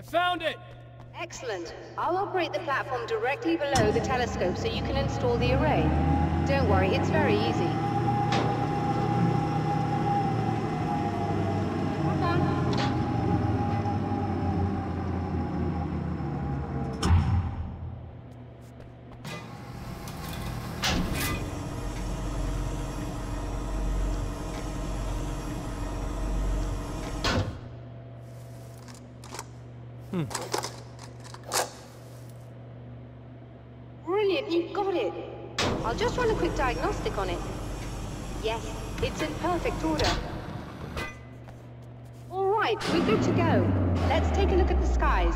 found it! Excellent. I'll operate the platform directly below the telescope so you can install the array. Don't worry, it's very easy. Come on. Brilliant, you got it. I'll just run a quick diagnostic on it. Yes, it's in perfect order. All right, we're good to go. Let's take a look at the skies.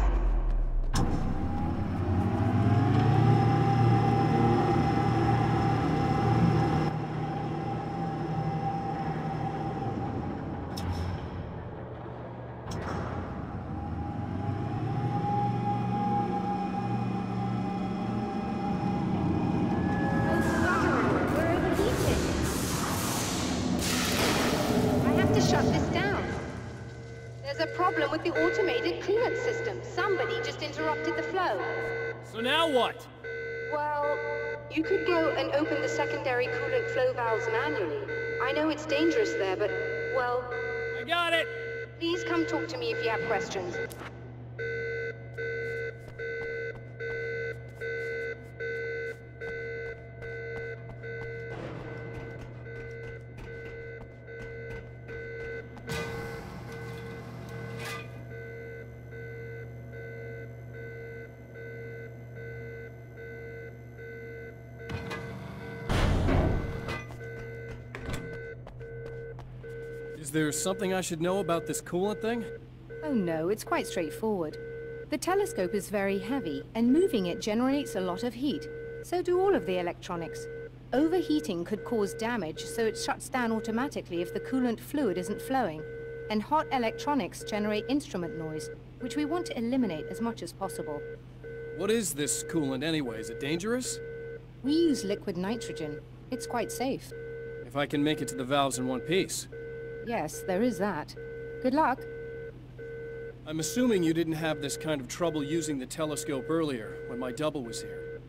Shut this down. There's a problem with the automated coolant system. Somebody just interrupted the flow. So now what? Well, you could go and open the secondary coolant flow valves manually. I know it's dangerous there, but, well... I got it! Please come talk to me if you have questions. Is there something I should know about this coolant thing? Oh no, it's quite straightforward. The telescope is very heavy, and moving it generates a lot of heat. So do all of the electronics. Overheating could cause damage, so it shuts down automatically if the coolant fluid isn't flowing. And hot electronics generate instrument noise, which we want to eliminate as much as possible. What is this coolant anyway? Is it dangerous? We use liquid nitrogen. It's quite safe. If I can make it to the valves in one piece. Yes, there is that. Good luck. I'm assuming you didn't have this kind of trouble using the telescope earlier, when my double was here.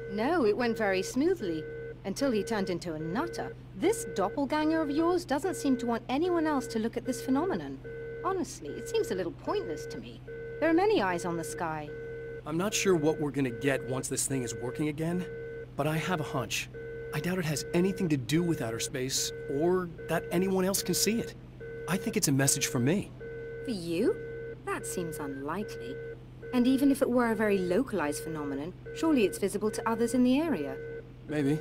No, it went very smoothly. Until he turned into a nutter. This doppelganger of yours doesn't seem to want anyone else to look at this phenomenon. Honestly, it seems a little pointless to me. There are many eyes on the sky. I'm not sure what we're gonna get once this thing is working again, but I have a hunch. I doubt it has anything to do with outer space, or that anyone else can see it. I think it's a message from me. For you? That seems unlikely. And even if it were a very localized phenomenon, surely it's visible to others in the area. Maybe,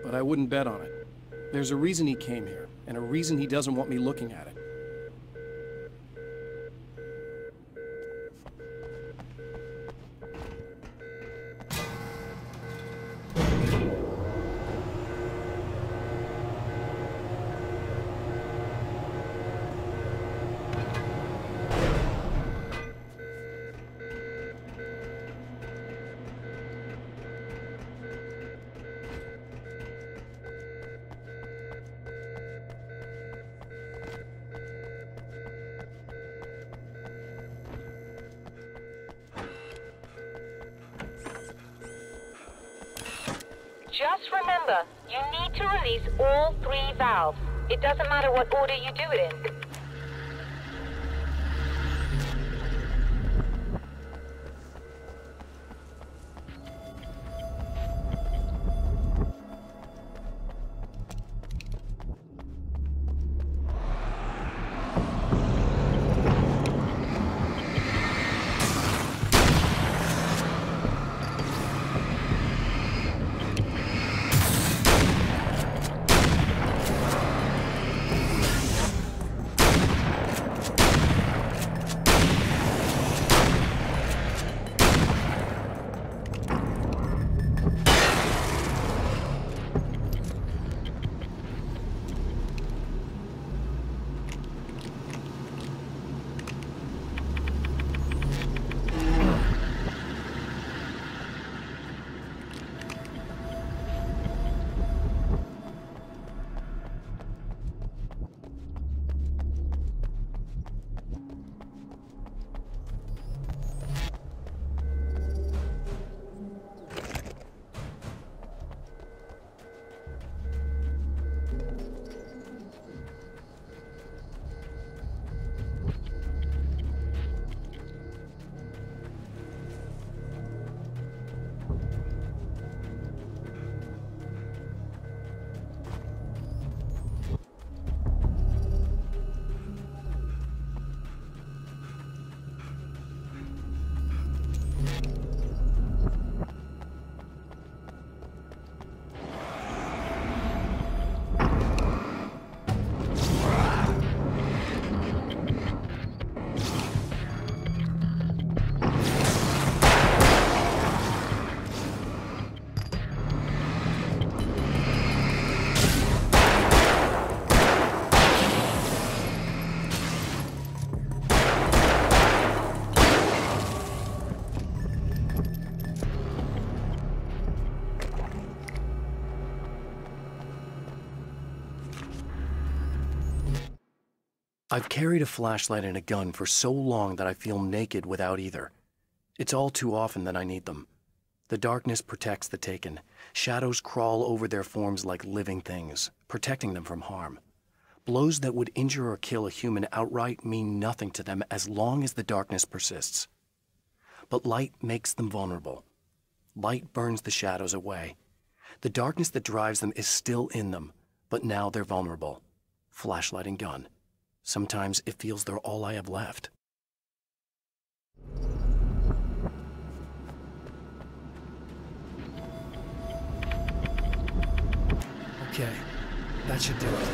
but I wouldn't bet on it. There's a reason he came here, and a reason he doesn't want me looking at it. Just remember, you need to release all 3 valves. It doesn't matter what order you do it in. I've carried a flashlight and a gun for so long that I feel naked without either. It's all too often that I need them. The darkness protects the taken. Shadows crawl over their forms like living things, protecting them from harm. Blows that would injure or kill a human outright mean nothing to them as long as the darkness persists. But light makes them vulnerable. Light burns the shadows away. The darkness that drives them is still in them, but now they're vulnerable. Flashlight and gun. Sometimes it feels they're all I have left. Okay, that should do it.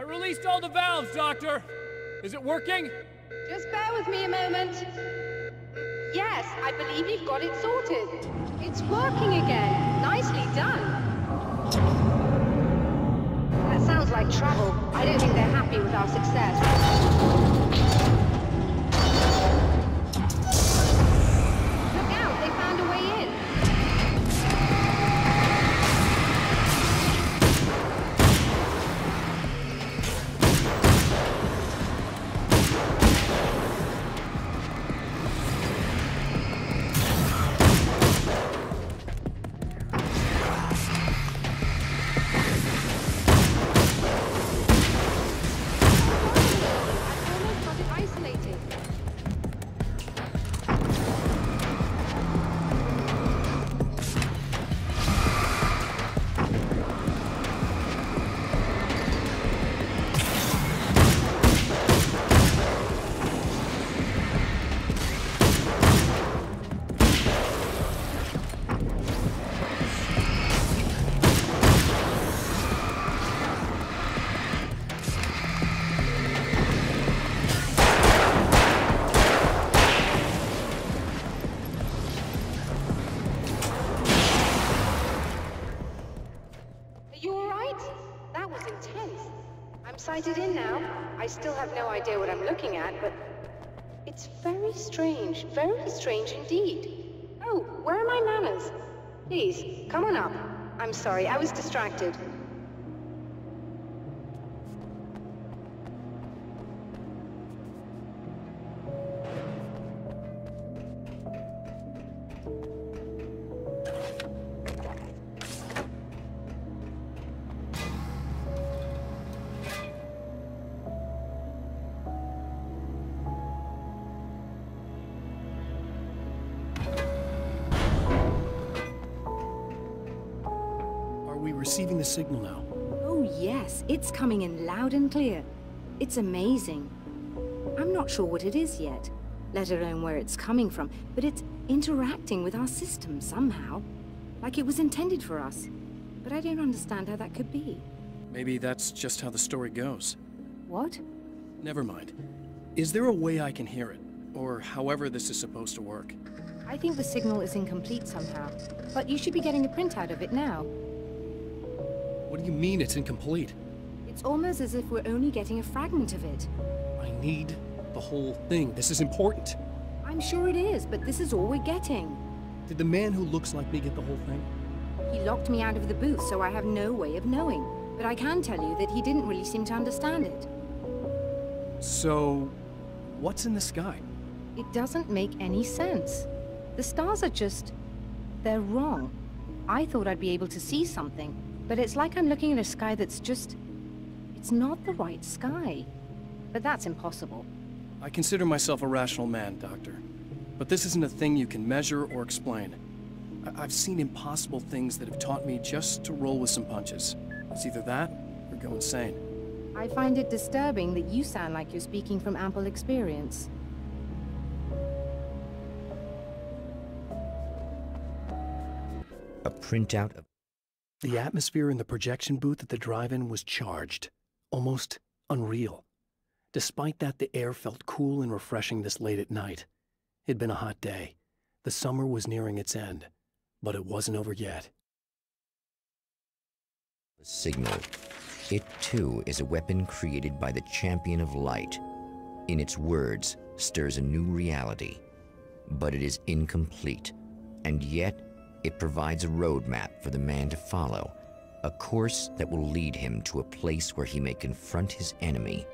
Released all the valves, Doctor! Is it working? Just bear with me a moment. Yes, I believe you've got it sorted. It's working again. Nicely done. That sounds like trouble. I don't think they're happy with our success. Look out, they found a way in. Sighted in now. I still have no idea what I'm looking at, but it's very strange indeed. Oh, where are my manners? Please, come on up. I'm sorry, I was distracted. we receiving the signal now? Oh yes, it's coming in loud and clear. It's amazing. I'm not sure what it is yet, let alone where it's coming from, but it's interacting with our system somehow. Like it was intended for us. But I don't understand how that could be. Maybe that's just how the story goes. What? Never mind. Is there a way I can hear it? Or however this is supposed to work? I think the signal is incomplete somehow, but you should be getting a printout of it now. What do you mean it's incomplete? It's almost as if we're only getting a fragment of it. I need the whole thing. This is important. I'm sure it is, but this is all we're getting. Did the man who looks like me get the whole thing? He locked me out of the booth, so I have no way of knowing. But I can tell you that he didn't really seem to understand it. So, what's in the sky? It doesn't make any sense. The stars are just... they're wrong. I thought I'd be able to see something, but it's like I'm looking at a sky that's just... it's not the right sky. But that's impossible. I consider myself a rational man, Doctor. But this isn't a thing you can measure or explain. I've seen impossible things that have taught me just to roll with some punches. It's either that, or go insane. I find it disturbing that you sound like you're speaking from ample experience. A printout of... The atmosphere in the projection booth at the drive-in was charged. Almost unreal. Despite that, the air felt cool and refreshing this late at night. It'd been a hot day. The summer was nearing its end. But it wasn't over yet. The signal. It, too, is a weapon created by the Champion of Light. In its words, stirs a new reality. But it is incomplete. And yet, it provides a roadmap for the man to follow. A course that will lead him to a place where he may confront his enemy